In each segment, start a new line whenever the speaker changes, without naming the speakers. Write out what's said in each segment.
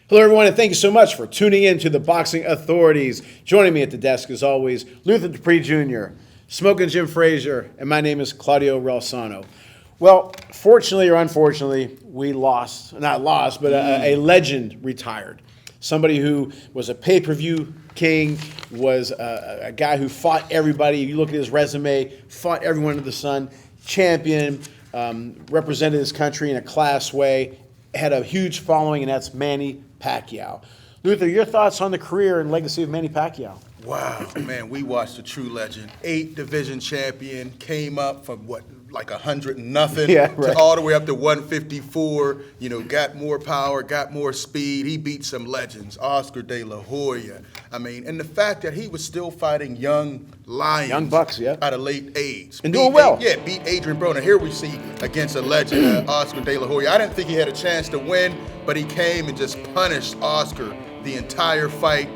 Hello, everyone, and thank you so much for tuning in to the Boxing Authorities. Joining me at the desk, as always, Luther Dupree Jr., Smoking Jim Frazier, and my name is Claudio Relsano. Well, fortunately or unfortunately, we lost, not lost, but a legend retired. Somebody who was a pay-per-view king, was a guy who fought everybody. You look at his resume, fought everyone under the sun, champion, represented his country in a class way, had a huge following, and that's Manny Pacquiao. Luther, your thoughts on the career and legacy of Manny Pacquiao?
Wow, man, we watched a true legend. 8 division champion, came up from like 100 and nothing to all the way up to 154. You know, got more power, got more speed. He beat some legends, Oscar De La Hoya. I mean, and the fact that he was still fighting young lions,
young bucks,
at a late age,
and doing well.
Beat Adrian Broner. Here we see against a legend, Oscar De La Hoya. I didn't think he had a chance to win, but he came and just punished Oscar the entire fight.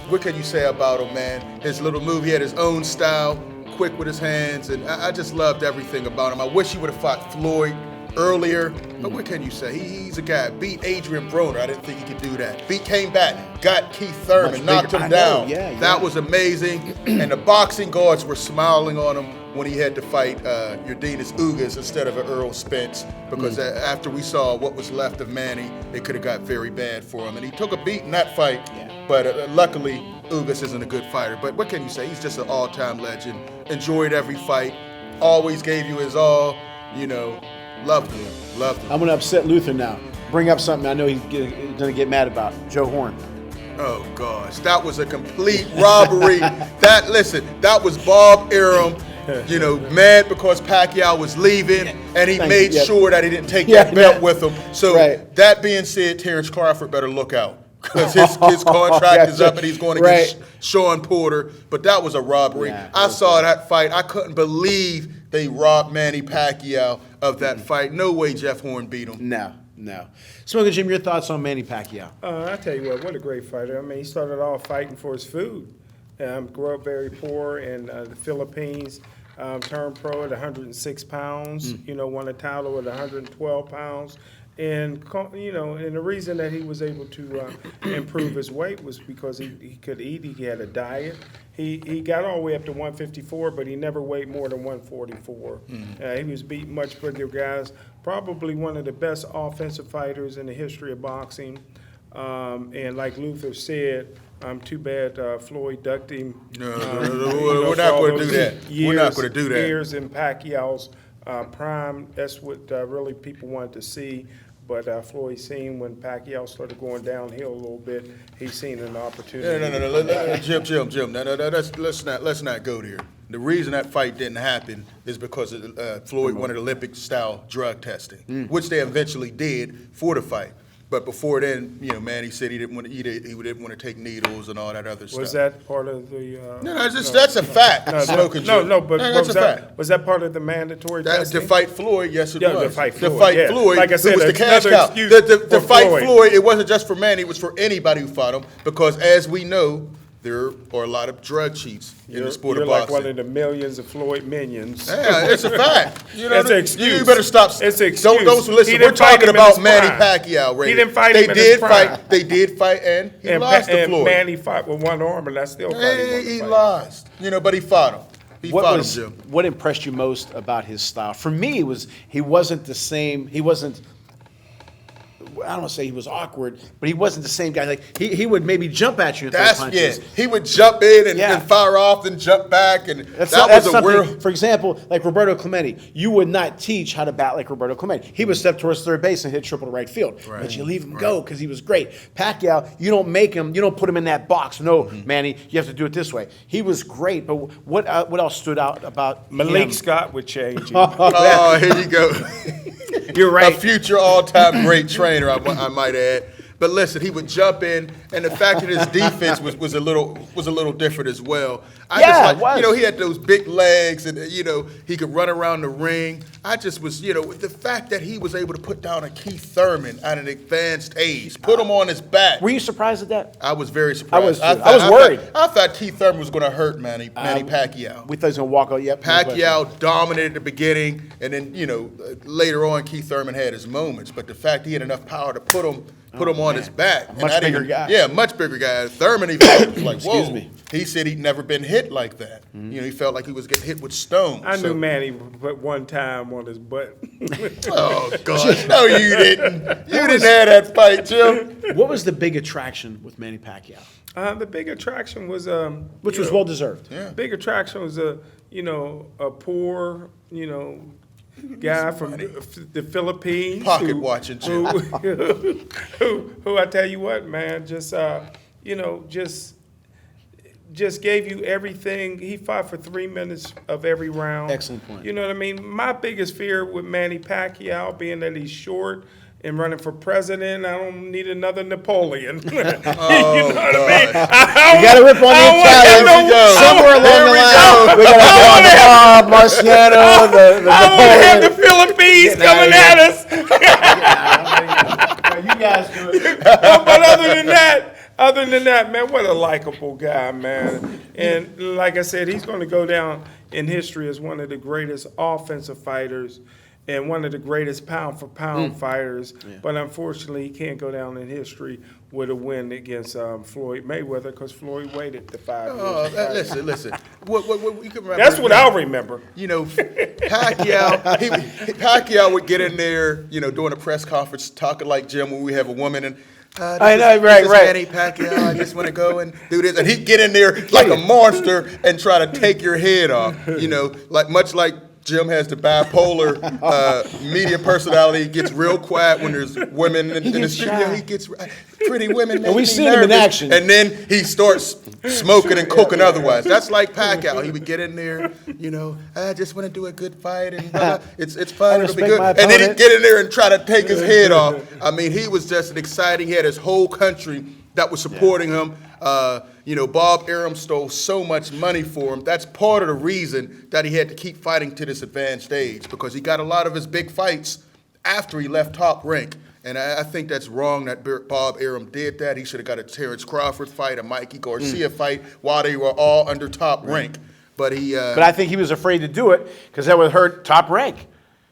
What can you say about him, man? His little move, he had his own style, quick with his hands, and I just loved everything about him. I wish he would have fought Floyd earlier, but what can you say? He's a guy. Beat Adrian Broner. I didn't think he could do that. Came back, got Keith Thurman, knocked him down. That was amazing, and the boxing guards were smiling on him when he had to fight Yordenis Ugas instead of Earl Spence, because after we saw what was left of Manny, it could have got very bad for him. And he took a beat in that fight, but luckily Ugas isn't a good fighter. But what can you say? He's just an all-time legend. Enjoyed every fight, always gave you his all, you know, loved him.
I'm going to upset Luther now. Bring up something I know he's going to get mad about. Joe Horn.
Oh, gosh, that was a complete robbery. That was Bob Arum, you know, mad because Pacquiao was leaving, and he made sure that he didn't take that belt with him. So that being said, Terrence Crawford better look out, because his contract is up and he's going to get Sean Porter. But that was a robbery. I saw that fight. I couldn't believe they robbed Manny Pacquiao of that fight. No way Jeff Horn beat him.
No. Smoking Jim, your thoughts on Manny Pacquiao?
I tell you what a great fighter. I mean, he started off fighting for his food. Grew up very poor in the Philippines. Turned pro at 106 pounds. You know, won a title at 112 pounds. And, you know, and the reason that he was able to improve his weight was because he could eat. He had a diet. He got all the way up to 154, but he never weighed more than 144. He was beating much bigger guys. Probably one of the best offensive fighters in the history of boxing. And like Luther said, too bad Floyd ducked him.
No, we're not going to do that. We're not going to do that.
Years in Pacquiao's prime, that's what really people wanted to see. But Floyd seen when Pacquiao started going downhill a little bit, he seen an opportunity.
No. Jim. No. Let's not go there. The reason that fight didn't happen is because Floyd wanted Olympic-style drug testing, which they eventually did for the fight. But before then, you know, Manny said he didn't want to eat it. He didn't want to take needles and all that other stuff.
Was that part of the?
That's a fact. But
that's a fact. Was that part of the mandatory testing?
To fight Floyd, yes, it was.
To fight Floyd.
Like I said, it was the cash cow. To fight Floyd, it wasn't just for Manny. It was for anybody who fought him, because as we know, there are a lot of drug cheats in the sport of boxing.
You're like one of the millions of Floyd minions.
Yeah, it's a fact. You know,
it's an excuse.
You better stop.
It's an excuse.
Those who listen, we're talking about Manny Pacquiao, right?
He didn't fight him in his prime.
They did fight, and he lost to Floyd.
And Manny fought with one arm, and that's still fighting.
He lost. You know, but he fought him. Jim.
What impressed you most about his style? For me, he wasn't the same. He wasn't. I don't want to say he was awkward, but he wasn't the same guy. Like he would maybe jump at you and throw punches.
He would jump in and fire off, then jump back, and that was a weird.
For example, like Roberto Clemente, you would not teach how to bat like Roberto Clemente. He would step towards third base and hit triple to right field, but you leave him go because he was great. Pacquiao, you don't put him in that box. No, Manny, you have to do it this way. He was great, but what else stood out about
Malik
him?
Scott would change him.
Oh, here you go.
You're right.
A future all-time great trainer, I might add. But listen, he would jump in, and the fact that his defense was a little different as well. He had those big legs, and he could run around the ring. I just was, the fact that he was able to put down a Keith Thurman at an advanced age, put him on his back.
Were you surprised at that?
I was very surprised.
I was worried.
I thought Keith Thurman was going to hurt Manny Pacquiao.
We thought he was going to walk out. Yep.
Pacquiao dominated at the beginning, and then later on Keith Thurman had his moments. But the fact he had enough power to put him put him on his back. And
much
not
bigger
even-
guy.
Yeah, much bigger guy. Thurman even was like, whoa.
Excuse me.
He said he'd never been hit like that. You know, he felt like he was getting hit with stones.
I
So-
knew Manny put one time on his butt.
Oh, God. No, you didn't. You didn't have that fight, Jim.
What was the big attraction with Manny Pacquiao?
The big attraction was
Which
you
was
know,
well deserved.
Yeah.
Big attraction was a poor guy from the Philippines.
Pocket watching, Jim.
Who I tell you what, man, just gave you everything. He fought for 3 minutes of every round.
Excellent point.
You know what I mean? My biggest fear with Manny Pacquiao being that he's short and running for president, I don't need another Napoleon. You know what I mean?
You got to rip on the Italians.
Here we go.
Somewhere along the line, we got to go Marciano, the
I want to have the
Napoleon.
Philippines
Get
coming
outta
at us.
You guys do it.
But other than that, man, what a likable guy, man. And like I said, he's going to go down in history as one of the greatest offensive fighters and one of the greatest pound-for-pound fighters. But unfortunately, he can't go down in history with a win against Floyd Mayweather because Floyd waited the 5 years.
Oh,
to fight.
listen. What you can remember?
That's what I'll remember.
You know, Pacquiao would get in there, during a press conference, talking like Jim when we have a woman and.
I know, right.
Manny Pacquiao, I just want to go and do this, and he'd get in there like a monster and try to take your head off. Much like Jim has the bipolar media personality. He gets real quiet when there's women in the studio. He gets pretty women.
And we've seen him in action.
And then he starts smoking and cooking otherwise. That's like Pacquiao. He would get in there, I just want to do a good fight and it's fun. It'll be
respect
good.
my
And then he'd
opponent.
get in there and try to take his head off. I mean, he was just an exciting. He had his whole country that was supporting him. Bob Arum stole so much money for him. That's part of the reason that he had to keep fighting to this advanced age because he got a lot of his big fights after he left Top Rank. And I think that's wrong that Bob Arum did that. He should have got a Terrence Crawford fight, a Mikey Garcia fight while they were all under Top Rank. But
But I think he was afraid to do it because that would hurt Top Rank.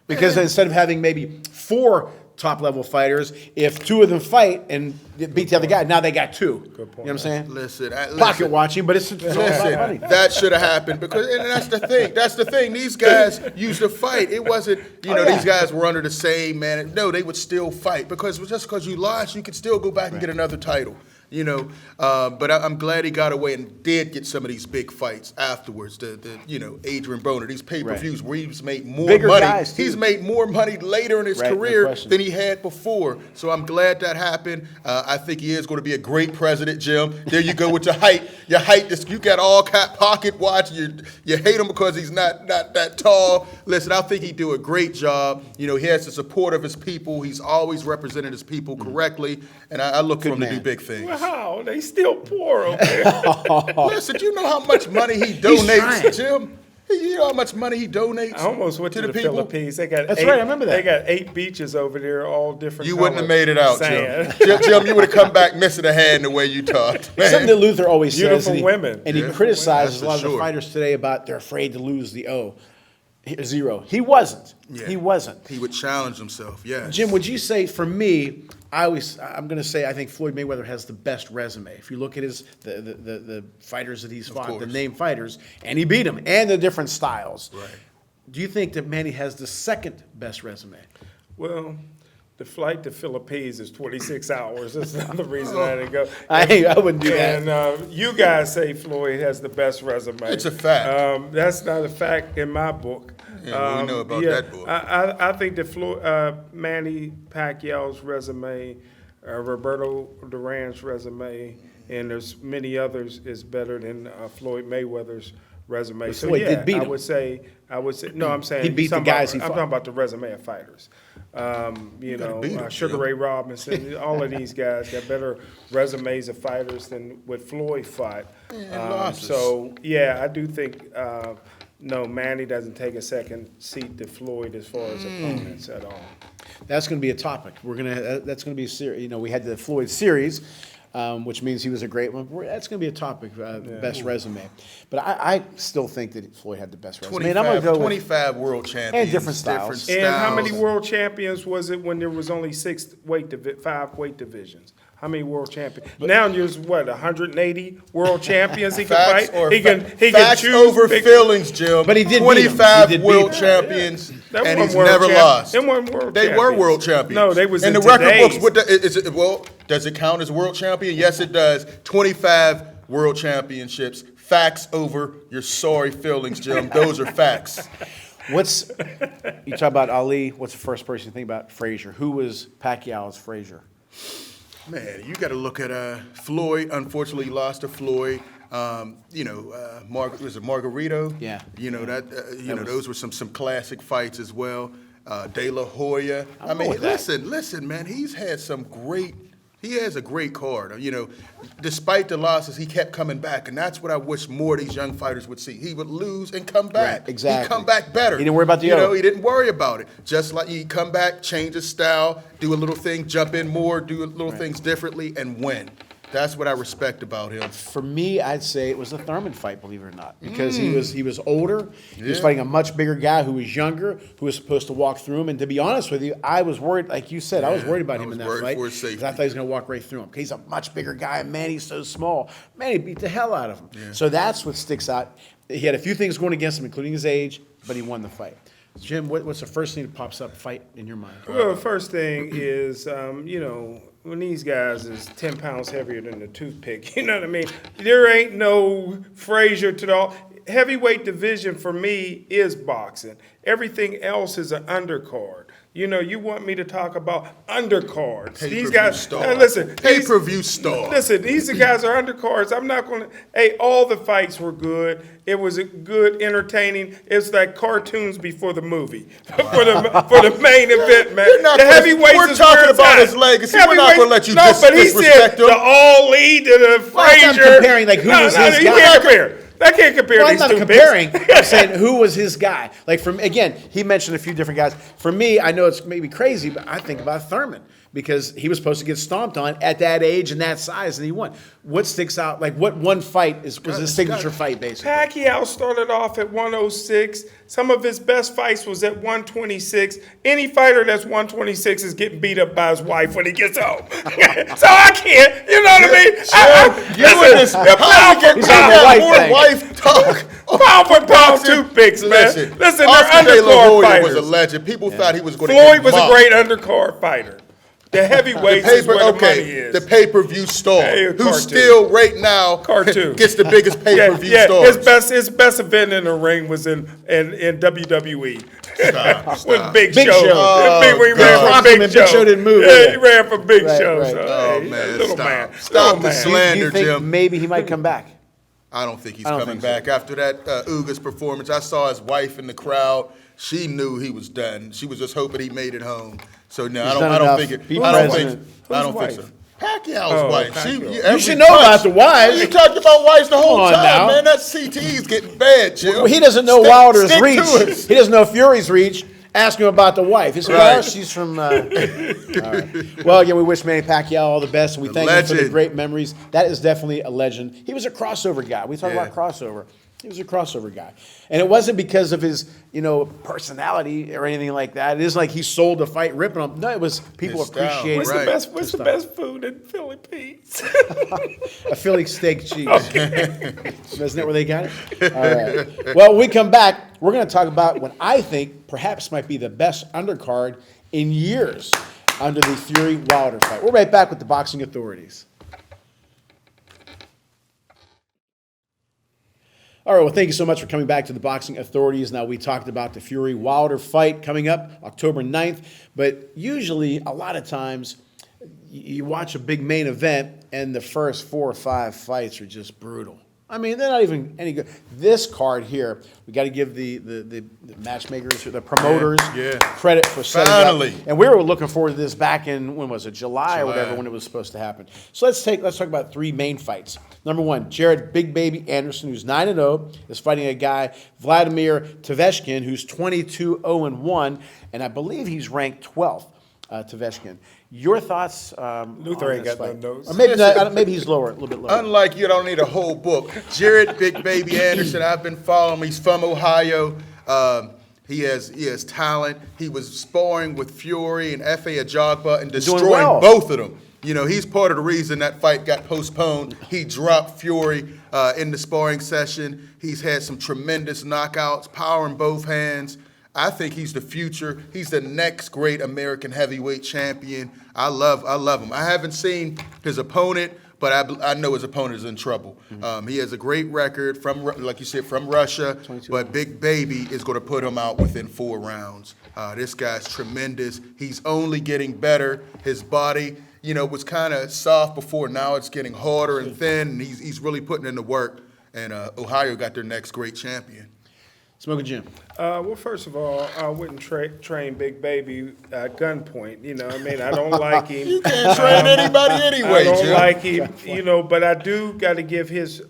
Because instead of having maybe 4 top-level fighters, if 2 of them fight and beat the other guy, now they got 2. Good point. You know what I'm saying?
Listen.
Pocket watching, but it's all about money.
That should have happened because, and that's the thing. That's the thing. These guys used to fight. It wasn't, these guys were under the same man. No, they would still fight because just because you lost, you could still go back and get another title. But I'm glad he got away and did get some of these big fights afterwards. Adrian Broner, these pay-per-views where he's made more
Bigger
money.
guys, too.
He's made more money later in his
Right, no
career
question.
than he had before. So I'm glad that happened. I think he is going to be a great president, Jim. There you go with your height. Your height, you got all pocket watch. You hate him because he's not that tall. Listen, I think he'd do a great job. He has the support of his people. He's always represented his people correctly. And I look for him to do big things.
Wow, they still poor over there.
Listen, do you know how much money he
trying.
donates, Jim? You know how much money he donates?
I almost went to the
people?
Philippines. They got
That's
8,
right, I remember that.
They got 8 beaches over there, all different.
You wouldn't have
color
made it out,
sand.
Jim, you would have come back missing a hand the way you talked. Man.
Something that Luther always says.
Beautiful
and he-
women.
And he
Beautiful
criticizes a
women,
lot
that's
of the
for
fighters today about they're afraid to lose the zero. He wasn't.
Yeah.
He wasn't.
He would challenge himself, yes.
Jim, would you say, for me, I'm going to say I think Floyd Mayweather has the best resume. If you look at the fighters that he's fought, the
course.
named fighters, and he beat them, and the different styles.
Right.
Do you think that Manny has the second best resume?
Well, the flight to Philippines is 26 hours. That's another reason I didn't go.
I wouldn't do that.
And you guys say Floyd has the best resume.
It's a fact.
That's not a fact in my book.
Yeah, we know about that book.
I think that Manny Pacquiao's resume, Roberto Duran's resume, and there's many others is better than Floyd Mayweather's resume.
But
So
Floyd
yeah,
did beat
I
him.
would say. No, I'm saying
He beat the guys he
I'm
fought.
talking about the resume of fighters.
beat him,
Sugar
Jim.
Ray Robinson, all of these guys got better resumes of fighters than what Floyd fought.
losses.
So yeah, I do think. No, Manny doesn't take a second seat to Floyd as far as opponents at all.
That's going to be a topic. That's going to be a series. We had the Floyd series. which means he was a great one. That's going to be a topic, best resume. But I still think that Floyd had the best resume. And I'm going to go
25 world champions.
And different styles.
And how many world champions was it when there was only 5 weight divisions? How many world champions? Now there's what, 180 world champions he can
Facts
fight?
or
He can
facts
choose
over feelings, Jim.
But he did beat 'em.
25
He did
world
beat 'em.
champions,
That
and
wasn't
he's
world
never
champ-
lost.
them weren't world
They were
champions.
world champions.
No, they was
in
in
the record books.
today's.
Well, does it count as world champion? Yes, it does. 25 world championships. Facts over your sorry feelings, Jim. Those are facts.
You talk about Ali, what's the first person you think about? Frazier. Who was Pacquiao's Frazier?
Man, you got to look at Floyd. Unfortunately, lost to Floyd. Was it Margarito?
Yeah.
Those were some classic fights as well. De La Hoya. I mean, listen, man. He has a great card. Despite the losses, he kept coming back, and that's what I wish more of these young fighters would see. He would lose and come back.
Right, exactly.
He'd come back better.
He didn't worry about the ego.
He didn't worry about it. Just like he'd come back, change his style, do a little thing, jump in more, do little things differently, and win. That's what I respect about him.
For me, I'd say it was the Thurman fight, believe it or not, because he was older. He was fighting a much bigger guy who was younger, who was supposed to walk through him. And to be honest with you, I was worried, like you said, I was worried about him in that fight
for his safety.
because I thought he was going to walk right through him. He's a much bigger guy, and man, he's so small. Man, he beat the hell out of him. Yeah. So that's what sticks out. He had a few things going against him, including his age, but he won the fight. Jim, what's the first thing that pops up fight in your mind?
Well, the first thing is, when these guys is 10 pounds heavier than the toothpick, you know what I mean? There ain't no Frazier to the all. Heavyweight division for me is boxing. Everything else is an undercard. You want me to talk about undercards. These guys,
star.
Listen.
Pay-per-view star.
Listen, these guys are undercards. I'm not going to, all the fights were good. It was a good, entertaining. It's like cartoons before the movie. for the main event, man. The heavyweights
we're
is
talking
where it's
about
at.
his legacy. We're not going to let you
No, but he
disrespect
said
him.
the Ali to the Frazier.
I'm comparing, like, who was his
you
guy.
can't compare. I can't compare
Well, I'm
these
not
two
comparing.
picks.
I'm saying who was his guy. Like again, he mentioned a few different guys. For me, I know it's maybe crazy, but I think about Thurman because he was supposed to get stomped on at that age and that size, and he won. What sticks out? Like what one fight was his signature fight, basically?
Pacquiao started off at 106. Some of his best fights was at 126. Any fighter that's 126 is getting beat up by his wife when he gets home. So I can't, you know what I mean?
Wife talk.
Pound for pound toothpicks, man. Listen, they're
Oscar De La
undercard
Hoya
fighters.
was a legend. People thought he was going to
Floyd was a great undercard fighter. The heavyweights is where the money is.
The pay-per-view star,
Hey,
who
cartoon.
still right now
Cartoon.
gets the biggest pay-per-view stars.
His best event in the ring was in WWE.
Stop.
With Big
Big
Show.
Show.
He ran for
Rockman,
Big
Big
Show.
Show didn't move.
Yeah, he ran for Big
Right,
Show.
right.
So,
Oh,
hey,
man,
little
stop.
man.
Stop
Little
the
man.
slander.
Do you think
Jim.
maybe he might come back?
I don't think he's
I don't
coming
think so.
back. After that Ugas performance, I saw his wife in the crowd. She knew he was done. She was just hoping he made it home. So no,
He's
I
done
don't
enough.
think it.
Be
I don't
president.
think
Whose
so. Pacquiao's
Oh,
wife.
Pacquiao.
You should know about the wives.
You talked about wives the whole
Come on
time,
now.
man. That CTE's getting bad, Jim.
Well, he doesn't know
Stick-
Wilder's
stick to
reach.
it.
He doesn't know Fury's reach. Ask him about the wife. He said,
Right.
well, she's from... all right. Well, again, we wish Manny Pacquiao all the best, and we thank him for the
legend.
great memories. That is definitely a legend. He was a crossover guy. We talk
Yeah.
about crossover. He was a crossover guy. And it wasn't because of his, personality or anything like that. It isn't like he sold the fight ripping him. No, it was people
His style,
appreciated
right.
What's the best food in Philippines?
a Philly steak cheese. Isn't that where they got it? All right. Well, when we come back, we're going to talk about what I think perhaps might be the best undercard in years under the Fury-Wilder fight. We're right back with the boxing authorities. All right, well, thank you so much for coming back to the Boxing Authorities. Now, we talked about the Fury-Wilder fight coming up October 9th, but usually, a lot of times, you watch a big main event, and the first 4 or 5 fights are just brutal. I mean, they're not even any good. This card here, we got to give the matchmakers, the promoters,
Yeah.
credit for setting
Finally.
up. And we were looking forward to this back in, when was it, July or whatever, when it was supposed to happen. So let's talk about 3 main fights. Number 1, Jared Big Baby Anderson, who's 9-0, is fighting a guy, Vladimir Taveshkin, who's 22-0-1, and I believe he's ranked 12th. Taveshkin. Your thoughts?
Luther
on
ain't
this
got no
fight?
notes.
Or maybe not, maybe he's lower, a little bit lower.
Unlike you, don't need a whole book. Jared Big Baby Anderson, I've been following him. He's from Ohio. He has talent. He was sparring with Fury and F.A. Ajagba and destroying
well.
both of them. You know, he's part of the reason that fight got postponed. He dropped Fury in the sparring session. He's had some tremendous knockouts, power in both hands. I think he's the future. He's the next great American heavyweight champion. I love him. I haven't seen his opponent, but I know his opponent is in trouble. He has a great record from, like you said, from Russia. But Big Baby is going to put him out within 4 rounds. This guy's tremendous. He's only getting better. His body, you know, was kind of soft before. Now it's getting harder and thin. And he's really putting in the work. And Ohio got their next great champion.
Smoking Jim.
Well, first of all, I wouldn't train Big Baby at gunpoint. You know, I mean, I don't like him.
You can't train anybody anyway,
I don't
Jim.
like him, you know, but I do got to give his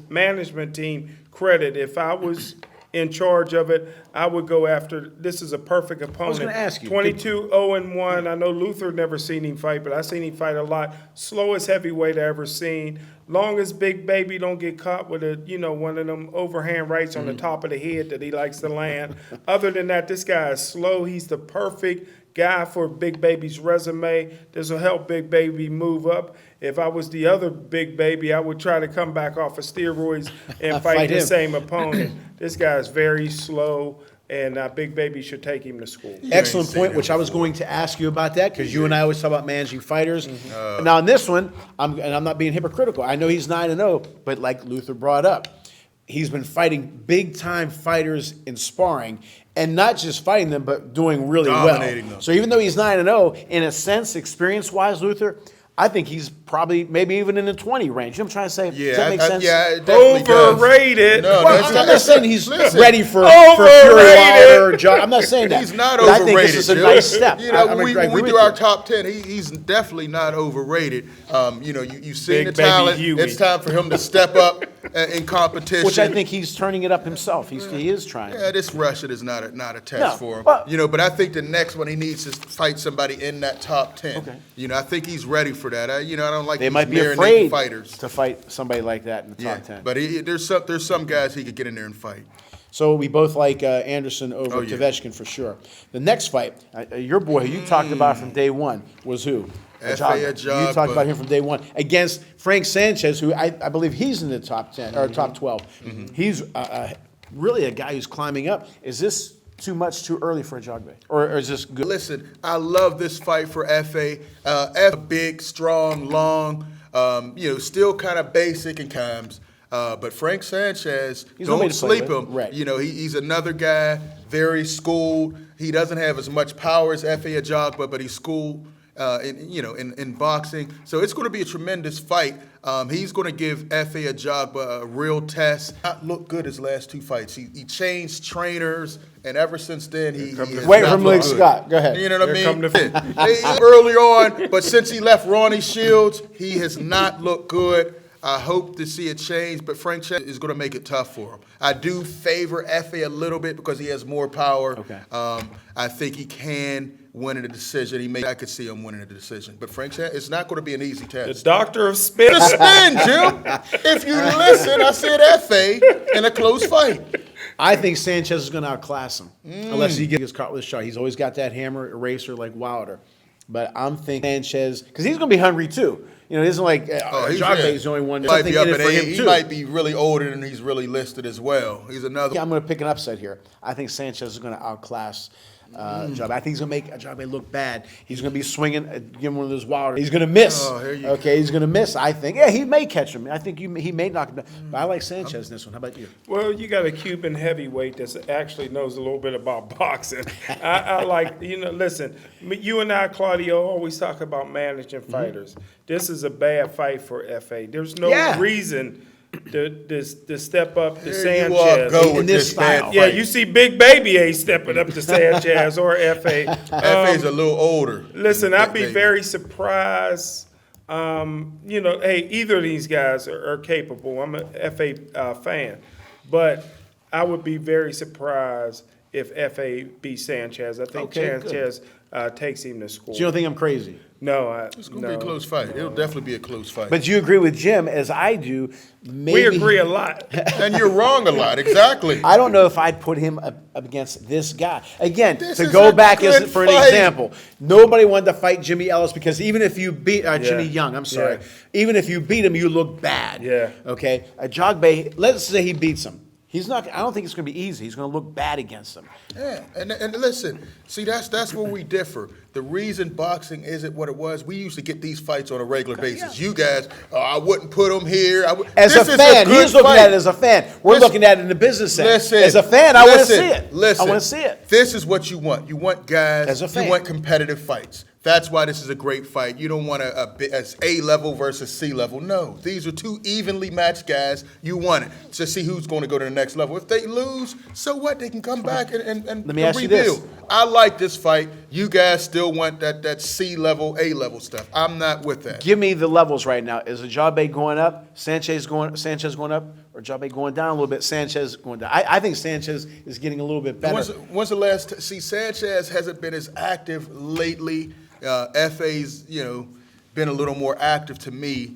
management team credit. If I was in charge of it, I would go after. This is a perfect opponent.
I was going to ask you.
22-0-1. I know Luther never seen him fight, but I seen him fight a lot. Slowest heavyweight I ever seen. Long as Big Baby don't get caught with one of them overhand rights on the top of the head that he likes to land. Other than that, this guy is slow. He's the perfect guy for Big Baby's resume. This will help Big Baby move up. If I was the other Big Baby, I would try to come back off of steroids and fight the same opponent. This guy is very slow, and Big Baby should take him to school.
Excellent point, which I was going to ask you about that, because you and I always talk about managing fighters. Now, in this one, I'm not being hypocritical. I know he's 9-0, but like Luther brought up, he's been fighting big-time fighters in sparring, and not just fighting them, but doing really
Dominating
well.
them.
So even though he's 9-0, in a sense, experience-wise, Luther, I think he's probably maybe even in the 20 range. You know what I'm trying to say?
Yeah,
Does that make sense?
Yeah, it definitely does.
Overrated.
No,
Well,
that's
I'm not saying he's
listen,
ready for
Overrated.
Fury Wilder. I'm not saying that.
He's not
But
overrated.
I think this is a
Joe.
nice step.
You know,
I
when
agree
we
with
do our
you.
top 10, he's definitely not overrated. You know, you've seen
Big
the
Baby
talent.
Huey.
It's time for him to step up in competition.
Which I think he's turning it up himself. He is trying.
Yeah, this Russian is not a test
No,
for him.
but-
You know, but I think the next one he needs to fight somebody in that top 10.
Okay.
You know, I think he's ready for that. I don't like
They
these
might be
marinating
afraid
fighters.
to fight somebody like that in the top 10.
But there's some guys he could get in there and fight.
So we both like Anderson over
yeah.
Taveshkin for sure. The next fight, your boy, who you talked about from day one, was who?
Ajagba.
You talked about him from day one against Frank Sanchez, who I believe he's in the top 10 or top 12. He's really a guy who's climbing up. Is this too much too early for Ajagba, or is this good?
Listen, I love this fight for F.A. Big, strong, long, still kind of basic in times. But Frank Sanchez,
He's no way
don't
to play
sleep
with.
him.
Right.
You know, he's another guy, very schooled. He doesn't have as much power as F.A. Ajagba, but he's schooled in boxing. So it's going to be a tremendous fight. He's going to give F.A. Ajagba a real test. Not looked good his last 2 fights. He changed trainers, and ever since then he has
Wait
not
from
looked
Lee
good.
Scott. Go ahead.
You know what I
Here come
mean?
the-
Early on, but since he left Ronnie Shields, he has not looked good. I hope to see a change, but Frank Sanchez is going to make it tough for him. I do favor F.A. a little bit because he has more power.
Okay.
I think he can win in a decision. I could see him winning a decision. But Frank Sanchez, it's not going to be an easy
The
test.
doctor of spin.
The spin, Jim. If you listen, I said F.A. in a close fight.
I think Sanchez is going to outclass him, unless he gets caught with a shot. He's always got that hammer eraser like Wilder. But I'm thinking Sanchez, because he's going to be hungry too. You know, it isn't like Ajagba is the only one.
He might be up in
for him
age.
too.
He might be really older than he's really listed as well. He's another.
Yeah, I'm going to pick an upset here. I think Sanchez is going to outclass Ajagba. I think he's going to make Ajagba look bad. He's going to be swinging, give him one of those Wilder. He's going to miss.
Oh, here you
Okay, he's going to miss. I think. Yeah, he may catch him. I think he may knock him down. But I like Sanchez in this one. How about you?
Well, you got a Cuban heavyweight that actually knows a little bit about boxing. I like, listen, you and I, Claudio, always talk about managing fighters. This is a bad fight for F.A. There's no reason to step up to
Here you
Sanchez.
go
In
with
this
this
style.
bad
Yeah,
fight.
you see Big Baby ain't stepping up to Sanchez or F.A.
F.A.'s a little older.
Listen, I'd be
Baby.
very surprised. Hey, either of these guys are capable. I'm a FA fan, but I would be very surprised if FA beat Sanchez. I think
Okay,
Sanchez takes him to score.
So you don't think I'm crazy?
No,
It's going to be a close fight. It'll definitely be a close fight.
But you agree with Jim, as I do. Maybe,
we agree a lot.
And you're wrong a lot. Exactly.
I don't know if I'd put him up against this guy. Again,
This
to
is
go
a
back
good
for an
fight.
example, nobody wanted to fight Jimmy Ellis because even if you beat Jimmy
Yeah.
Young, I'm sorry,
Yeah.
even if you beat him, you look bad.
Yeah.
Okay, Ajagbe, let's say he beats him. He's not. I don't think it's going to be easy. He's going to look bad against him.
Yeah, and listen, see, that's where we differ. The reason boxing isn't what it was, we used to get these fights on a regular basis. You guys, I wouldn't put them here.
As
This
a
is
fan,
good
he's looking
fight.
at it as a fan. We're
Listen-
looking at it in the business sense.
Listen,
As a fan, I want to see it.
Listen,
I want to see it.
This is what you want. You want guys.
As a fan.
You want competitive fights. That's why this is a great fight. You don't want as A level versus C level. No, these are two evenly matched guys. You want it to see who's going to go to the next level. If they lose, so what? They can come back and
Let me ask you this.
rebuild. I like this fight. You guys still want that C level, A level stuff. I'm not with that.
Give me the levels right now. Is Ajagbe going up? Sanchez going up? Or Ajagbe going down a little bit? Sanchez going down? I think Sanchez is getting a little bit better.
When's the last? See, Sanchez hasn't been as active lately. FA's, been a little more active to me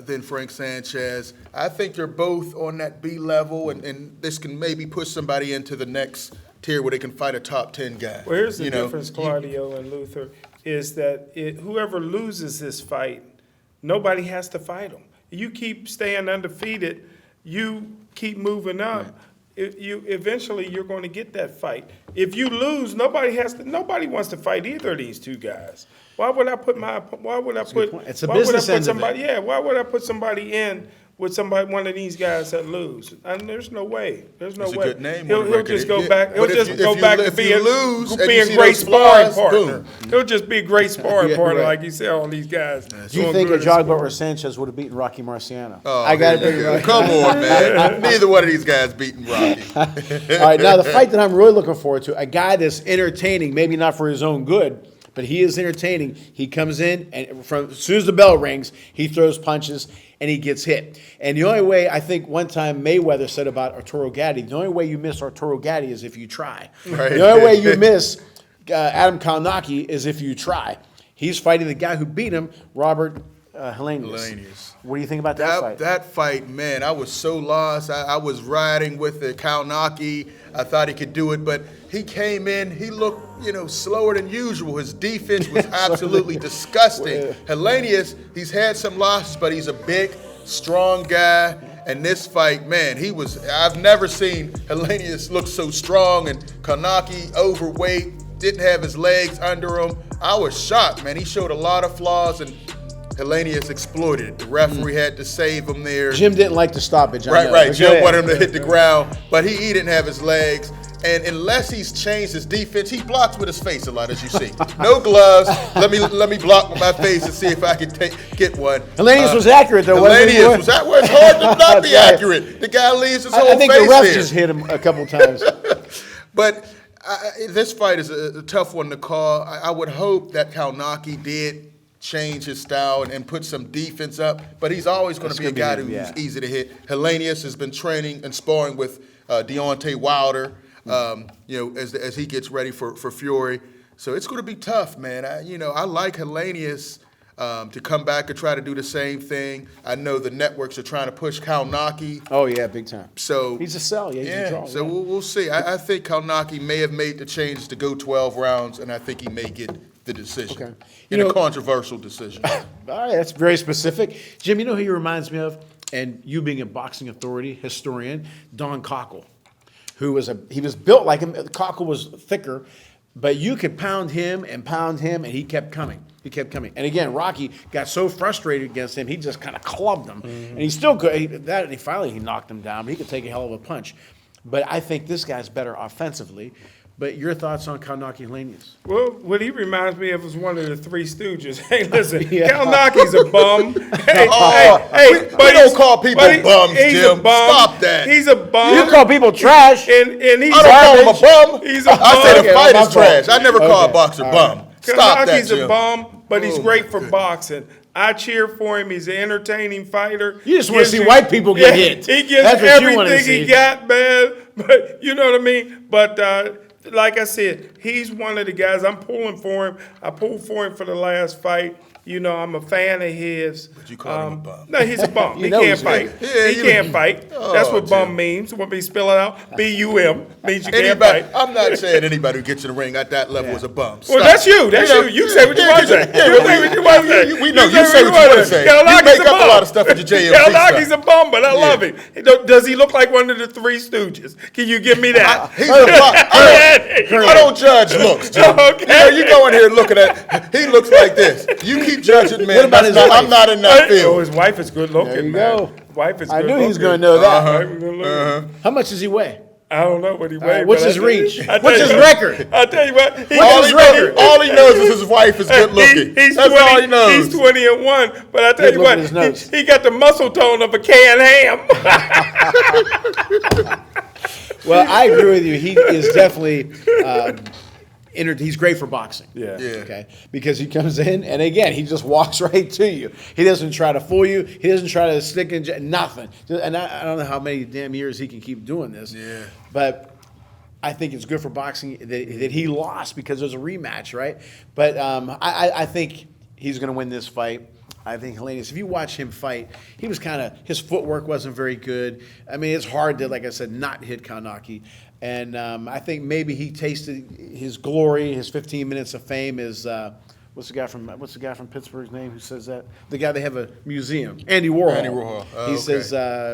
than Frank Sanchez. I think they're both on that B level, and this can maybe push somebody into the next tier where they can fight a top 10 guy.
Well, here's the difference, Claudio and Luther, is that whoever loses this fight, nobody has to fight them. You keep staying undefeated, you keep moving up. Right. Eventually you're going to get that fight. If you lose, nobody wants to fight either of these two guys. Why would I put
It's a business end of it.
Yeah, why would I put somebody in with one of these guys that lose? And there's no way. There's no
It's
way.
a good name.
He'll just go back. He'll
But
just go back to being
a
great sparring partner. He'll just be a great sparring
Yeah,
partner,
right.
like you say, all these guys.
Do you think Ajagbe or Sanchez would have beaten Rocky Marciano?
Oh,
I got
here you go. Come on, man. Neither one of these guys beating Rocky.
All right, now the fight that I'm really looking forward to, a guy that's entertaining, maybe not for his own good, but he is entertaining. He comes in, and as soon as the bell rings, he throws punches, and he gets hit. And the only way, I think one time Mayweather said about Arturo Gatti, the only way you miss Arturo Gatti is if you try.
Right.
The only way you miss Adam Kalnaki is if you try. He's fighting the guy who beat him, Robert Helenius. What do you think about that fight?
That fight, man, I was so lost. I was riding with the Kalnaki. I thought he could do it, but he came in. He looked, slower than usual. His defense was absolutely disgusting. Helenius, he's had some losses, but he's a big, strong guy. And this fight, man, I've never seen Helenius look so strong, and Kalnaki overweight, didn't have his legs under him. I was shocked, man. He showed a lot of flaws, and Helenius exploited it. The referee had to save him there.
Jim didn't like the stoppage.
Right. Jim wanted him to hit the ground, but he didn't have his legs. And unless he's changed his defense, he blocks with his face a lot, as you see. No gloves. Let me block with my face and see if I can get one.
Helenius was accurate, though, wasn't he?
Helenius was accurate. It's hard to not be accurate. The guy leaves his whole face
I think the ref
there.
just hit him a couple times.
But this fight is a tough one to call. I would hope that Kalnaki did change his style and put some defense up, but he's always going to be a guy who's easy to hit. Helenius has been training and sparring with Deontay Wilder, as he gets ready for Fury. So it's going to be tough, man. I like Helenius to come back and try to do the same thing. I know the networks are trying to push Kalnaki.
Oh, yeah, big time.
So
he's a sell, he's a draw.
So we'll see. I think Kalnaki may have made the change to go 12 rounds, and I think he may get the decision. Okay. A controversial decision.
All right, that's very specific. Jim, you know who he reminds me of? And you being a boxing authority, historian, Don Cockle, he was built like him. Cockle was thicker, but you could pound him, and he kept coming. And again, Rocky got so frustrated against him, he just kind of clubbed him. And he still could. Finally, he knocked him down, but he could take a hell of a punch. But I think this guy's better offensively. But your thoughts on Kalnaki Helenius?
Well, what he reminds me of is one of the Three Stooges. Hey, listen, Kalnaki's a bum.
We don't call people bums,
he's
Jim.
A bum.
Stop that.
He's a bum.
You call people trash.
And he's
I don't call him a bum.
He's a bum.
I said a fight
my
is trash.
fault.
I never call a boxer bum. Stop that,
Kalnaki's
Jim.
a bum, but he's great for boxing. I cheer for him. He's an entertaining fighter.
You just want to see white people get hit.
He gives
That's what you want to
everything
see.
he got, man. But you know what I mean? But like I said, he's one of the guys. I'm pulling for him. I pulled for him for the last fight. You know, I'm a fan of his.
But you call him a bum.
No, he's a bum.
You
He
know
can't
he's
fight.
Yeah,
He can't fight. That's what bum
Jim.
means. Want me to spell it out? B-U-M means you can't
Anybody,
fight.
I'm not saying anybody who gets in the ring at that level is a bum.
Well,
Stop.
that's you. That's you. You say what you want to say. You say what you want to say.
We know you say what you want to say. You make up a lot of stuff with your JLC
Galaki's
stuff.
a bum, but I love him. Does he look like one of the Three Stooges? Can you give me that?
He's a bum. I don't judge looks, Jim.
Okay.
You go in here looking at, he looks like this. You keep judging, man.
What about his wife?
I'm not in that
Oh,
field.
his wife is good looking.
There you
man.
go.
Wife is
I
good
knew he was
looking.
going to know that.
Wife is good looking.
How much does he weigh?
I don't know what he weighed.
what's
but
his
I tell you-
reach?
I tell
What's
you
his
what-
record?
I tell you what.
All he knows is his wife is good looking.
He's
That's
20,
all he knows.
He's 20-1, but I tell
Good
you
look
what,
at his nose.
he got the muscle tone of a canned ham.
Well, I agree with you. He is definitely he's great for boxing.
Yeah.
Okay. Because he comes in and again he just walks right to you. He doesn't try to fool you. He doesn't try to stick in nothing. And I don't know how many damn years he can keep doing this.
Yeah.
But I think it's good for boxing that he lost because there's a rematch, right? But I think he's going to win this fight. I think Helenius, if you watch him fight, he was his footwork wasn't very good. I mean, it's hard to, like I said, not hit Kanaki. And I think maybe he tasted his glory, his 15 minutes of fame is, what's the guy from Pittsburgh's name who says that? The guy they have a museum, Andy Warhol.
Andy Warhol. Oh,
he
okay.
says,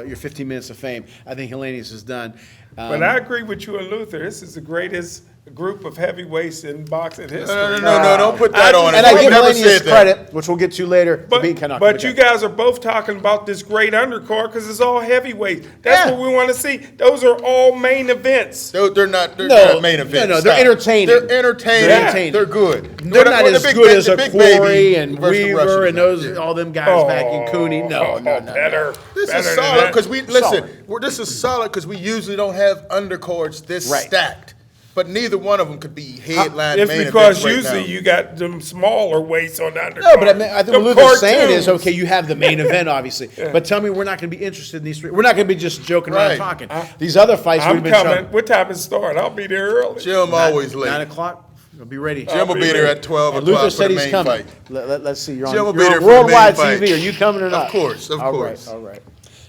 your 15 minutes of fame. I think Helenius is done.
But I agree with you and Luther. This is the greatest group of heavyweights in boxing history.
No, don't put that on
And
it.
I
We
give
never
Helenius
said that.
credit, which we'll get to later, for
But,
beating Kanaki.
but you guys are both talking about this great undercard because it's all heavyweights. That's
Yeah.
what we want to see. Those are all main events.
They're not
No,
main events.
no, they're
Stop.
entertaining.
They're entertaining.
They're entertaining.
They're good.
They're not
The
as
big
good
ba-
as
the
a
big
Corey
baby
and
versus the
Weaver
Russians.
and those
Yeah.
all them guys back in Cooney. No.
Better.
This
better
is
than
solid
that.
because we
Solid.
this is solid because we usually don't have undercards this
Right.
stacked. But neither one of them could be headline
It's
main
because
events right
usually
now.
you got them smaller weights on the undercard.
No, but I think
Them
what Luther's saying is,
cartoons.
okay, you have the main event, obviously. But tell me we're not going to be interested in these three. We're not going to be just joking around
Right.
talking. These other fights
I'm
we've been
coming.
showing.
What time is it start? I'll be there early.
Jim always late.
9 o'clock? We'll be ready.
Jim will be there at 12
And
o'clock
Luther
for
said
the
he's
main
coming.
fight.
Let's see. You're
Jim will
on,
be
you're
there
on
for the main
worldwide
fight.
TV. Are you coming or not?
Of course.
All right.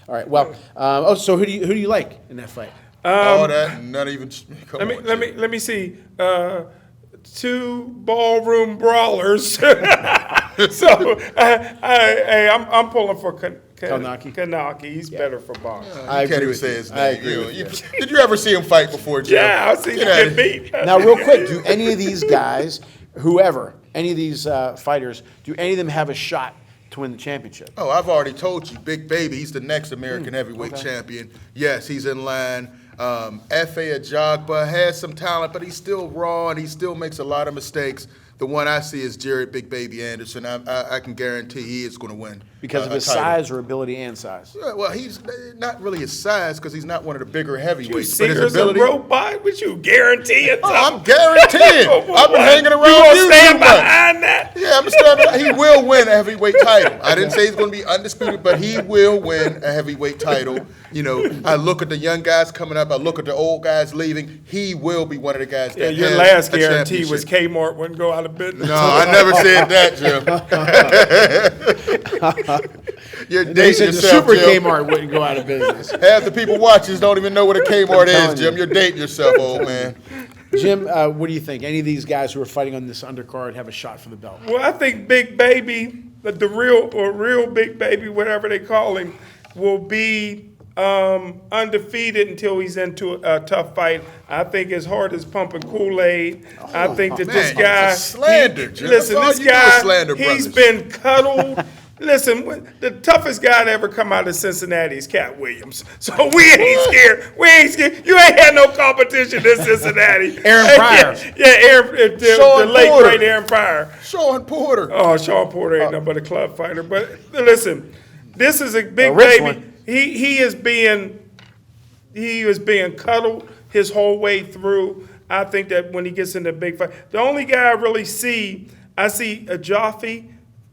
All right. Well, so who do you like in that fight?
All that, not even. Come on, Jim.
Let me see. Two ballroom brawlers. So I'm pulling for
Kanaki.
Kanaki. He's better for boxing.
I
You can't
agree
even
with
say
you.
his
I
name.
agree with you.
Did you ever see him fight before, Jim?
Yeah, I've seen him
Get out
get
of
beat.
Now, real quick, do any of these guys, whoever, any of these fighters, do any of them have a shot to win the championship?
Oh, I've already told you, Big Baby, he's the next American heavyweight champion. Yes, he's in line. F.A. Ajagba has some talent, but he's still raw and he still makes a lot of mistakes. The one I see is Jared Big Baby Anderson. I can guarantee he is going to win.
Because of
a
his
title.
size or ability and size?
Yeah, well, he's not really his size because he's not one of the bigger
You
heavyweights. But his
serious a
ability.
robot? Would you guarantee it?
Oh, I'm guaranteeing. I've been hanging around
You
you
gonna stand
too much.
behind that?
Yeah, I'm standing. He will win a heavyweight title. I didn't say he's going to be undisputed, but he will win a heavyweight title. You know, I look at the young guys coming up. I look at the old guys leaving. He will be one of the guys
Yeah,
that
your
has
last
a
guarantee was
championship.
Kmart wouldn't go out of business.
No, I never said that, Jim. You're
They
dating
said the
yourself,
Super
Jim.
Kmart wouldn't go out of business.
Half the people watching don't even know what a Kmart
telling
is, Jim.
you.
You're dating yourself, old man.
Jim, what do you think? Any of these guys who are fighting on this undercard have a shot for the belt?
Well, I think Big Baby, the real Big Baby, whatever they call him, will be undefeated until he's into a tough fight. I think his heart is pumping Kool-Aid. I think that this
man,
guy,
it's a slander, Jim.
listen,
That's all
this
you do is
guy,
slander
he's
brothers.
been cuddled. Listen, the toughest guy to ever come out of Cincinnati is Cat Williams. So we ain't scared. We ain't scared. You ain't had no competition in Cincinnati.
Aaron Pryor.
Yeah, Aaron, the
Sean
late
Porter.
great Aaron Pryor.
Sean Porter.
Oh, Sean Porter ain't nothing but a club fighter. But listen, this is a Big
A rich
Baby.
one.
He is being cuddled his whole way through. I think that when he gets in the big fight, the only guy I really see, I see a Jaffe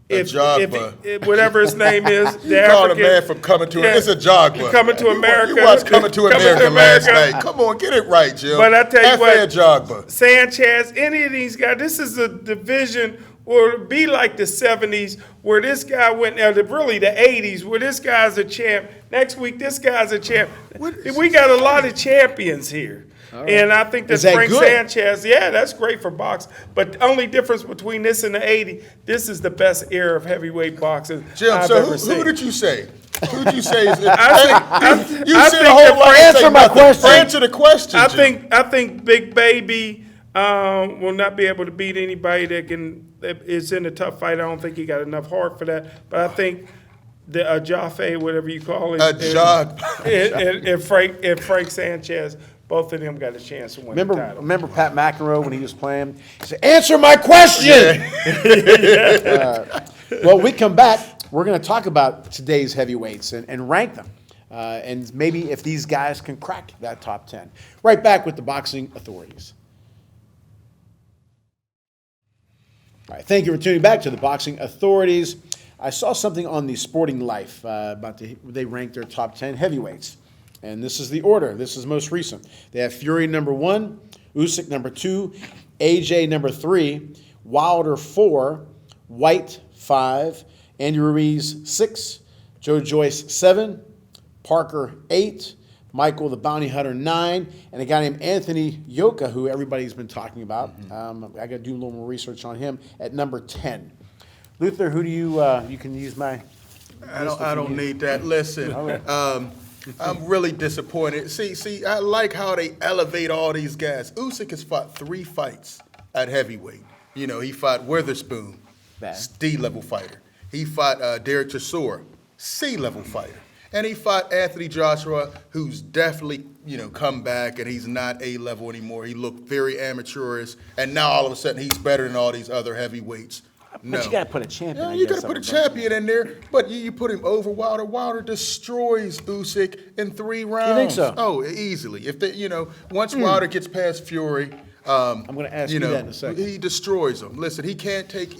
whatever his name is, the
Called a
African.
man from Coming to It's a Jogba.
Coming to America.
You watched Coming to America last
America.
night. Come on, get it right, Jim.
But I tell you what,
Jogba.
Sanchez, any of these guys, this is a division or it'll be like the 70s where this guy went, really the 80s, where this guy's a champ. Next week, this guy's a champ. We got a lot of champions here. Right. And I think that Frank Sanchez, that's great for boxing. But the only difference between this and the 80s, this is the best era of heavyweight boxing I've ever seen.
Who did you say? Who did you say is it?
I
said a whole lot.
Answer my question.
Answer the question, Jim.
I think Big Baby will not be able to beat anybody that is in a tough fight. I don't think he got enough heart for that. But I think the Jaffe, whatever you call it, and Frank Sanchez, both of them got a chance to win the title.
Remember Pat McEnroe when he was playing? He said, "Answer my question." Yeah. Well, we come back. We're going to talk about today's heavyweights and rank them, and maybe if these guys can crack that top 10. Right back with the boxing authorities. All right, thank you for tuning back to the Boxing Authorities. I saw something on the Sporting Life about they ranked their top 10 heavyweights. And this is the order. This is most recent. They have Fury number 1, Usyk number 2, AJ number 3, Wilder 4, White 5, Andy Ruiz 6, Joe Joyce 7, Parker 8, Michael the Bounty Hunter 9, and a guy named Anthony Yoka, who everybody's been talking about. I got to do a little more research on him at number 10. Luther, who do you can use my?
I don't need that. Listen, I'm really disappointed. See, I like how they elevate all these guys. Usyk has fought 3 fights at heavyweight. You know, he fought Witherspoon, D-level fighter. He fought Derek Chisora, C-level fighter. And he fought Anthony Joshua, who's definitely, come back, and he's not A-level anymore. He looked very amateurish, and now all of a sudden he's better than all these other heavyweights. No.
But you got to put a champion.
You got to put a champion in there, but you put him over Wilder. Wilder destroys Usyk in 3 rounds.
You think so?
Oh, easily. If they, once Wilder gets past Fury,
I'm going to ask you that in a second.
He destroys him. Listen, he can't take.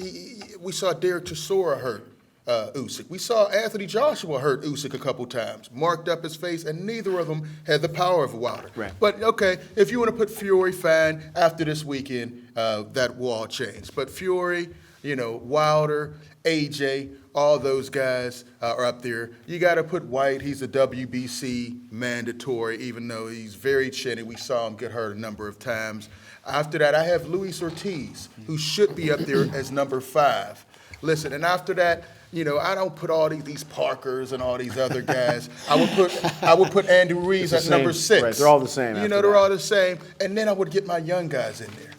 We saw Derek Chisora hurt Usyk. We saw Anthony Joshua hurt Usyk a couple times, marked up his face, and neither of them had the power of Wilder.
Right.
But okay, if you want to put Fury, fine. After this weekend, that will all change. But Fury. Wilder, AJ, all those guys are up there. You got to put White. He's a WBC mandatory, even though he's very chinny. We saw him get hurt a number of times. After that, I have Luis Ortiz, who should be up there as number 5. Listen, and after that, I don't put all these Parkers and all these other guys. I would put Andy Ruiz at number 6.
Right, they're all the same.
They're all the same. And then I would get my young guys in there.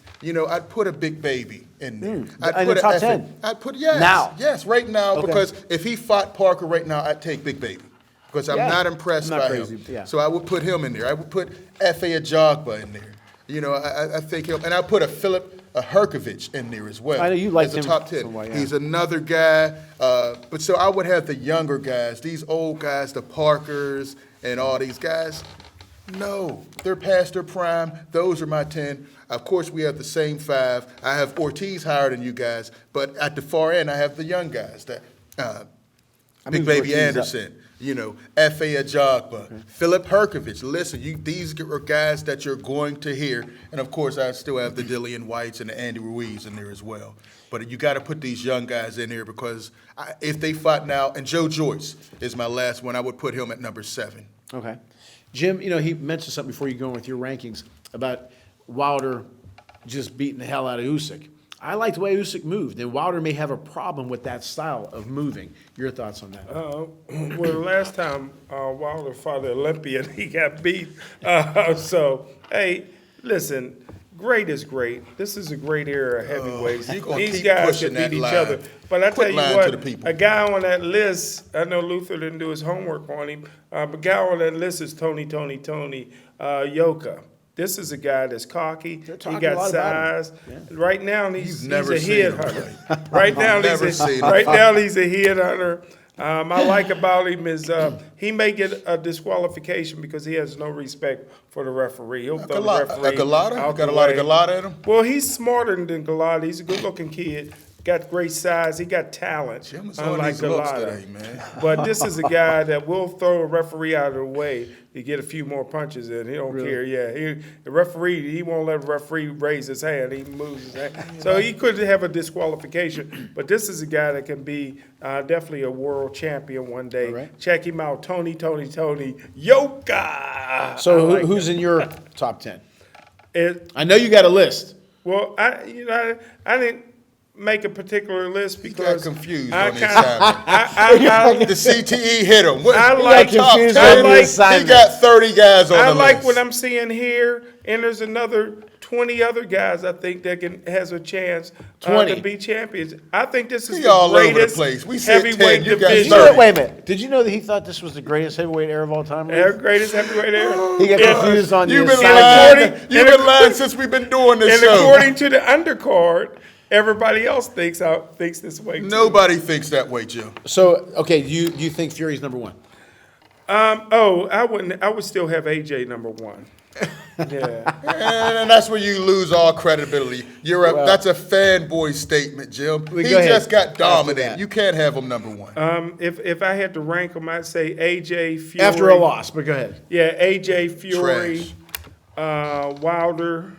I'd put a Big Baby in there.
I'd put top 10.
I'd put right now, okay. Because if he fought Parker right now, I'd take Big Baby because I'm not impressed by him. Yeah. So I would put him in there. I would put F.A. Ajagba in there. I think he'll, and I put a Filip Herkovich in there as well.
I know you like him.
As a top 10. He's another guy. But so I would have the younger guys, these old guys, the Parkers and all these guys. No, they're past their prime. Those are my 10. Of course, we have the same 5. I have Ortiz higher than you guys, but at the far end, I have the young guys. Big Baby Anderson, F.A. Ajagba, Filip Herkovich. Listen, these are guys that you're going to hear. And, of course, I still have the Dillian Whites and the Andy Ruiz in there as well. But you got to put these young guys in there because if they fought now, and Joe Joyce is my last one, I would put him at number 7.
Okay. Jim, he mentioned something before you go with your rankings about Wilder just beating the hell out of Usyk. I like the way Usyk moved, and Wilder may have a problem with that style of moving. Your thoughts on that?
Well, the last time Wilder fought an Olympian, he got beat. So, hey, listen, great is great. This is a great era of heavyweights. These guys can beat each other. But I tell you what, a guy on that list, I know Luther didn't do his homework on him, but a guy on that list is Tony Yoka. This is a guy that's cocky. He got size. Yeah. Right now, he's a head hunter. Right now, he's a head hunter. I like about him is he may get a disqualification because he has no respect for the referee. He'll throw the referee
Galata? Got a lot of Galata in him?
Well, he's smarter than Galata. He's a good-looking kid. got great size. He got talent,
Jim was on
unlike
these looks
Galata.
today, man.
But this is a guy that will throw a referee out of the way to get a few more punches in. He don't care. Yeah, the referee, he won't let the referee raise his hand. He moves his hand. So he could have a disqualification. But this is a guy that can be definitely a world champion one day.
right.
Check him out, Tony Yoka.
So
I like
who's
him.
in your top 10?
It,
I know you got a list.
well, I didn't make a particular list
He got
because
confused
I
on the
kinda-
assignment. The CTE hit him.
I like
top
confused
10.
on the
He
assignment.
got 30 guys on
I
the
like
list.
what I'm seeing here, and there's another 20 other guys I think that has a chance
20.
to be champions. I think this is
We
the
all over the
greatest
place. We said 10,
heavyweight
you got
Did you
division.
know,
30.
wait a minute. Did you know that he thought this was the greatest heavyweight era of all time?
Their greatest heavyweight era.
He got
And-
confused on
You've
the
been
assignment.
lying. You've been lying since we've been doing this
And
show.
according to the undercard, everybody else thinks this way too.
Nobody thinks that way, Jim.
So, okay, do you think Fury's number one?
I wouldn't. I would still have AJ number one. Yeah.
And that's where you lose all credibility. That's a fanboy statement, Jim. He
go ahead.
just got
After
dominated.
that.
You can't have him number one.
If I had to rank them, I'd say AJ Fury.
After a loss, but go ahead.
Yeah, AJ Fury,
Trash.
Wilder.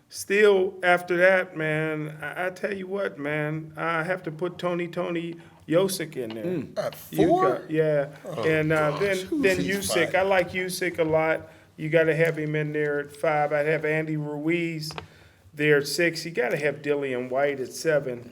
Still after that, man, I tell you what, man, I have to put Tony Yosick in there.
At
You
4?
got- yeah, and
gosh, who's
then
he
Usyk.
fighting?
I like Usyk a lot. You got to have him in there at 5. I'd have Andy Ruiz there at 6. You got to have Dillian White at 7.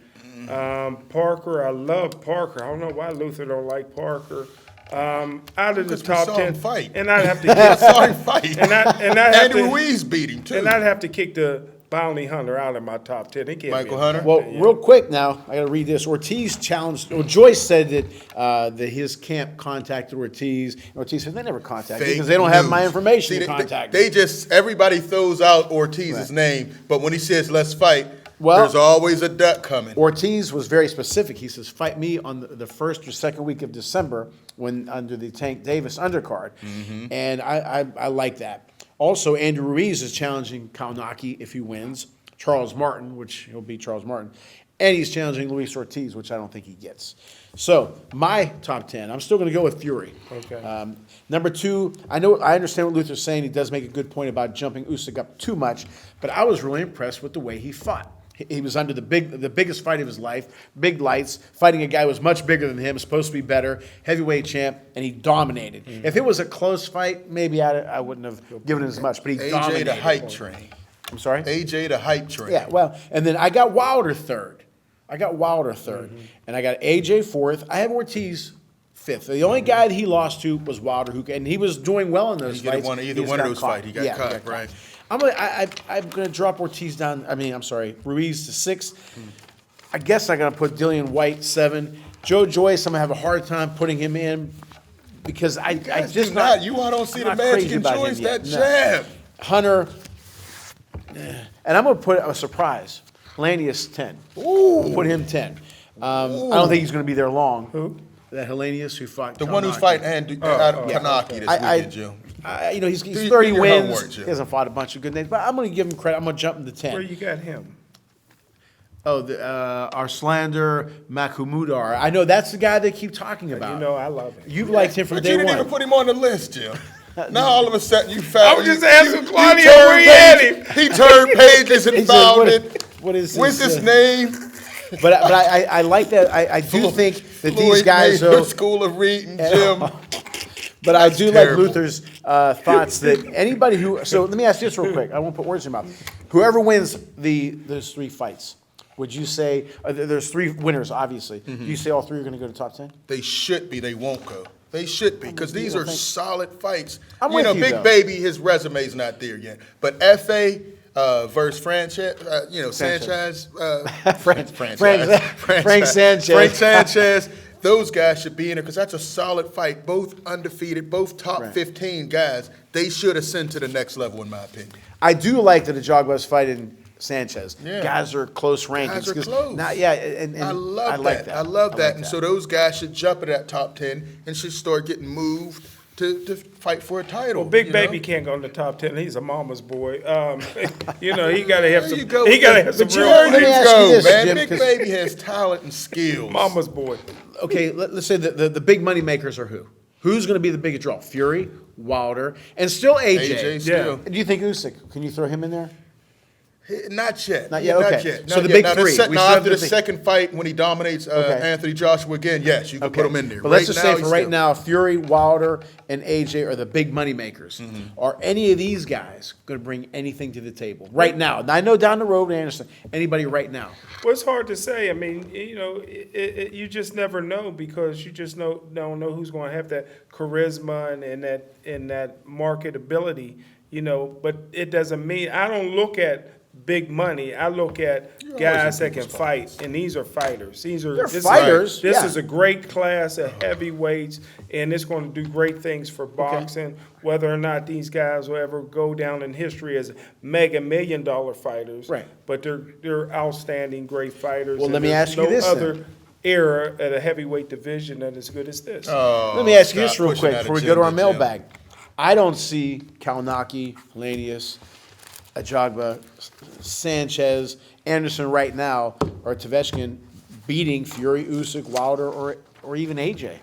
Parker, I love Parker. I don't know why Luther don't like Parker. Out of the
Because we
top
saw
10,
him fight.
and I'd have to
I saw him fight.
and I have
Andy
to,
Ruiz beat him, too.
and I'd have to kick the Bounty Hunter out of my top 10. He can't
Michael
be in
Hunter?
the
Well,
top 10, yeah.
real quick now, I got to read this. Ortiz challenged. Well, Joyce said that his camp contacted Ortiz. And Ortiz said they never contacted me because they don't have my
news.
information
See,
to contact
they
me.
just, everybody throws out Ortiz's
Right.
name, but when he says, let's fight,
Well-
there's always a duck coming.
Ortiz was very specific. He says, "Fight me on the first or second week of December when under the Tank Davis undercard," and I like that. Also, Andrew Ruiz is challenging Kaunaki if he wins. Charles Martin, which he'll beat Charles Martin, and he's challenging Luis Ortiz, which I don't think he gets. So my top 10, I'm still going to go with Fury.
Okay.
Number 2, I understand what Luther's saying. He does make a good point about jumping Usyk up too much, but I was really impressed with the way he fought. He was under the biggest fight of his life, big lights, fighting a guy who was much bigger than him, supposed to be better, heavyweight champ, and he dominated. If it was a close fight, maybe I wouldn't have given it as much, but he
AJ
dominated.
the hype train.
I'm sorry?
AJ the hype train.
Yeah, well, and then I got Wilder third. And I got AJ fourth. I have Ortiz fifth. The only guy that he lost to was Wilder, and he was doing well in those
He didn't
fights.
want either
just
one of
got
those
caught.
fights. He got
Yeah,
caught, right.
I'm gonna drop Ortiz down. Ruiz to 6. I guess I'm gonna put Dillian White 7. Joe Joyce, I'm gonna have a hard time putting him in because I
Guys,
just
do not. You all don't see
I'm
the
not
magic
crazy
in
about him
Joyce,
yet.
that
No.
jab.
Hunter, and I'm gonna put a surprise. Lanius 10.
Ooh.
I'll put him 10. I don't think he's gonna be there long. Who? That Hellenius who fought.
The one who's
Kaunaki.
fighting Kanaki this weekend, Joe.
He's
Do
30
your
wins.
homework, Jim.
He hasn't fought a bunch of good names, but I'm going to give him credit. I'm going to jump him to 10.
Where you got him?
Oh, Arslander Makhmudar. I know that's the guy they keep talking about.
You know I love him.
You've liked him from
But
day
you didn't
one.
even put him on the list, Jim. Now all of a sudden you found.
I was just asking
you
Claudio
turned
where he had
pages-
him.
He turned pages
He
and
said,
found
what-
it.
what is
What's
this,
his name?
But I like that. I do think that these
Floyd
guys,
Mayweather
though.
School of Reading, Jim.
But I do like
terrible.
Luther's thoughts that anybody who. So let me ask you this real quick. I won't put words in your mouth. Whoever wins those 3 fights, would you say there's 3 winners? Obviously, do you say all 3 are going to go to top 10?
They should be. They won't go. They should be because these
you
are
think-
solid fights.
I'm
You
with
know,
you,
Big
though.
Baby, his resume's not there yet. But FA versus Sanchez,
Frank Sanchez.
Frank Sanchez. Those guys should be in there because that's a solid fight. Both undefeated, both top
Right.
15 guys. They should ascend to the next level, in my opinion.
I do like that Ajagba's fighting Sanchez.
Yeah.
Guys are close rankings.
Guys are
'cause
close.
and
I love
like
that. I love that.
like
And so those guys should jump into that top 10 and should start getting moved to fight for a title.
Well, Big
you
Baby
know?
can't go in the top 10. He's a mama's boy. You know, he got to have
There
some.
you go.
He got to have some
But you
real
heard
Let me
him
ask you
go,
this,
man.
Jim,
Big
'cause-
Baby has talent and skills.
mama's boy.
Okay, let's say the big money makers are who? Who's going to be the biggest draw? Fury, Wilder, and still AJ.
AJ still.
Do you think Usyk? Can you throw him in there?
Not yet.
Not yet, okay. So
Not
the
yet.
big
Now,
three. We
Now,
still have
after
to
the
think.
second fight, when he dominates Anthony Joshua again, yes, you can put him in there.
But let's
Right
just
now,
say for
he's
right
still-
now, Fury, Wilder, and AJ are the big money makers. Are any of these guys going to bring anything to the table right now? Now, I know down the road, Anderson, anybody right now.
Well, it's hard to say. I mean, you know, you just never know because you just don't know who's going to have that charisma and that marketability. You know, but it doesn't mean I don't look at big money. I look at
You're always
guys
in
that can
people's
fight,
pockets.
and these are fighters.
They're
This
fighters,
Is, this
yeah.
is a great class of heavyweights, and it's going to do great things for boxing. Whether or not these guys will ever go down in history as mega $1 million fighters,
Right.
But they're outstanding, great fighters.
Well,
and
let me
there's
ask you this
No
then.
other era at a heavyweight division that is as good as this.
Oh,
Let me ask you
stop
this real
pushing
quick
that
before we go to our
agenda, Jim.
mailbag. I don't see Kalnaki, Lanius, Ajagba, Sanchez, Anderson right now, or Taveshkin beating Fury, Usyk, Wilder, or even AJ.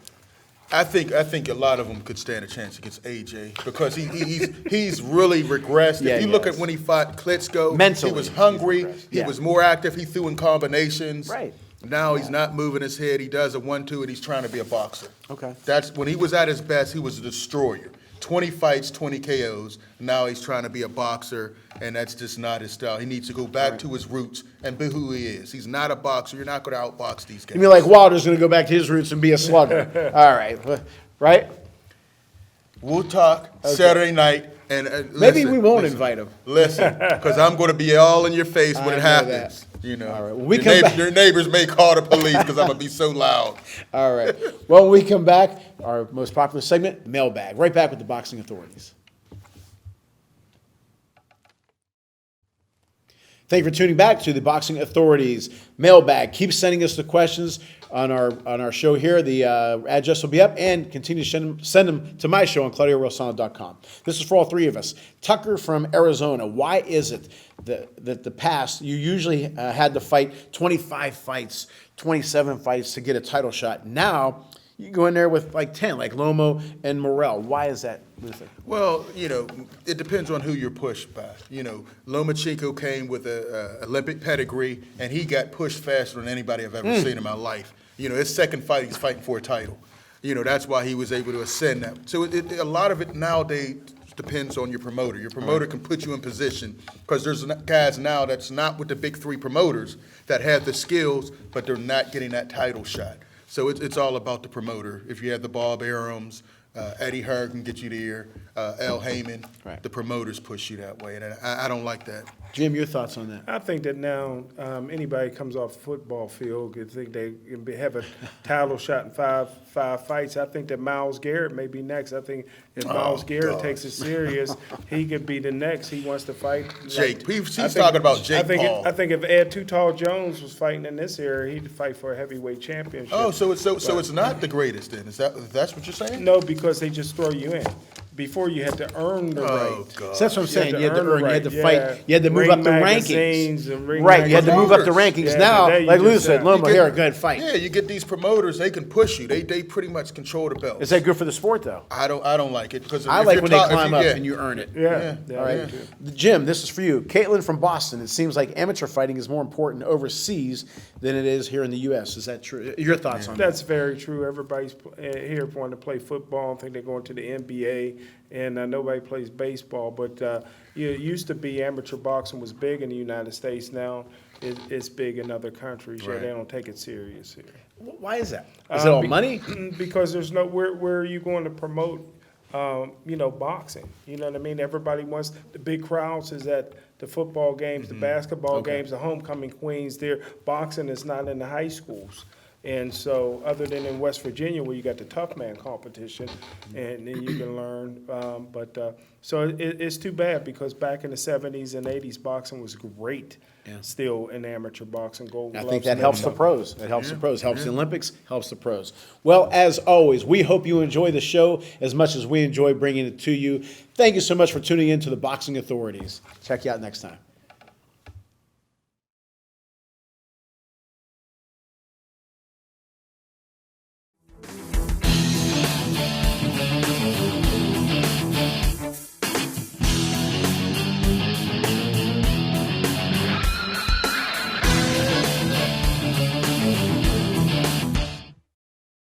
I think a lot of them could stand a chance against AJ because he's really regressed.
Yeah,
If you
he
look
has.
at when he fought Klitschko,
Mentally,
he was
he's
hungry.
regressed.
He
Yeah.
was more active. He threw in combinations.
Right.
Now he's not moving his head. He does a 1-2, and he's trying to be a boxer.
Okay.
That's when he was at his best. He was a destroyer. 20 fights, 20 KOs. Now he's trying to be a boxer, and that's just not his style. He needs to go back to his roots and be who he is. He's not a boxer. You're not going to outbox these guys.
You mean like Wilder's going to go back to his roots and be a slugger? All right, right?
We'll talk Saturday night. And
Maybe
listen,
we won't
listen.
invite him.
Listen, because I'm going to be all in your face when
I
it
know
happens.
that.
You know,
All right, when we
your,
come back-
your neighbors may call the police because I'm going to be so loud.
All right. Well, when we come back, our most popular segment, mailbag. Right back with the boxing authorities. Thank you for tuning back to the Boxing Authorities mailbag. Keep sending us the questions on our show here. The address will be up, and continue to send them to my show on ClaudioRosano.com. This is for all three of us. Tucker from Arizona. Why is it that the past you usually had to fight 25 fights, 27 fights to get a title shot? Now you go in there with like 10, like Lomo and Morrell. Why is that, Luther?
Well, you know, it depends on who you're pushed by. You know, Lomachenko came with a Olympic pedigree, and he got pushed faster than anybody I've ever seen in my life. You know, his second fight, he's fighting for a title. You know, that's why he was able to ascend that. So a lot of it nowadays depends on your promoter. Your promoter can put you in position because there's guys now that's not with the big three promoters that have the skills, but they're not getting that title shot. So it's all about the promoter. If you have the Bob Arums, Eddie Hearn can get you there, Al Heyman,
Right.
the promoters push you that way, and I don't like that.
Jim, your thoughts on that?
I think that now anybody comes off the football field could think they can have a title shot in five fights. I think that Myles Garrett may be next. I think if Myles Garrett
God.
takes it serious, he could be the next. He wants to fight.
Jake, he's
I think-
talking about Jake
I think
Paul.
I think if Ed Too Tall Jones was fighting in this era, he'd fight for a heavyweight championship.
Oh, so it's not the greatest then? That's what you're saying?
No, because they just throw you in. Before you had to earn the
Oh
right.
God.
So that's what I'm saying. You had to
earn the
earn, you had to
right,
fight,
yeah.
you had to move
Ring
up the
magazines
rankings.
and ring
Right, you had to move up the
magazines.
rankings.
Yeah,
Now,
today you
like Lou
just
said,
have-
Loma,
You get-
here, good fight.
Yeah, you get these promoters, they can push you. They pretty much control the belt.
Is that good for the sport, though?
I don't like it because
I
if
like
you're
when they
ta- if
climb up
yeah.
and you earn it.
Yeah.
All right.
yeah.
Jim, this is for you. Caitlin from Boston. It seems like amateur fighting is more important overseas than it is here in the U.S. Is that true? Your thoughts on that?
That's very true. Everybody's here wanting to play football and think they're going to the NBA, and nobody plays baseball. But it used to be amateur boxing was big in the United States. Now it's big in other countries. Yeah,
Right.
they don't take it serious here.
Why is that? Is it all
Be-
money?
Because there's no where are you going to promote, boxing? You know what I mean? Everybody wants the big crowds is at the football games, the basketball games, the homecoming queens. There, boxing is not in the high schools. And so, other than in West Virginia where you got the tough man competition, and then you can learn. So it's too bad because back in the 70s and 80s, boxing was great.
Yeah.
Still in amateur boxing, gold
I
gloves.
think that
and
helps the
everything.
pros. That helps the pros. Helps the Olympics. Helps the pros. Well, as always, we hope you enjoy the show as much as we enjoy bringing it to you. Thank you so much for tuning in to the Boxing Authorities. Check you out next time.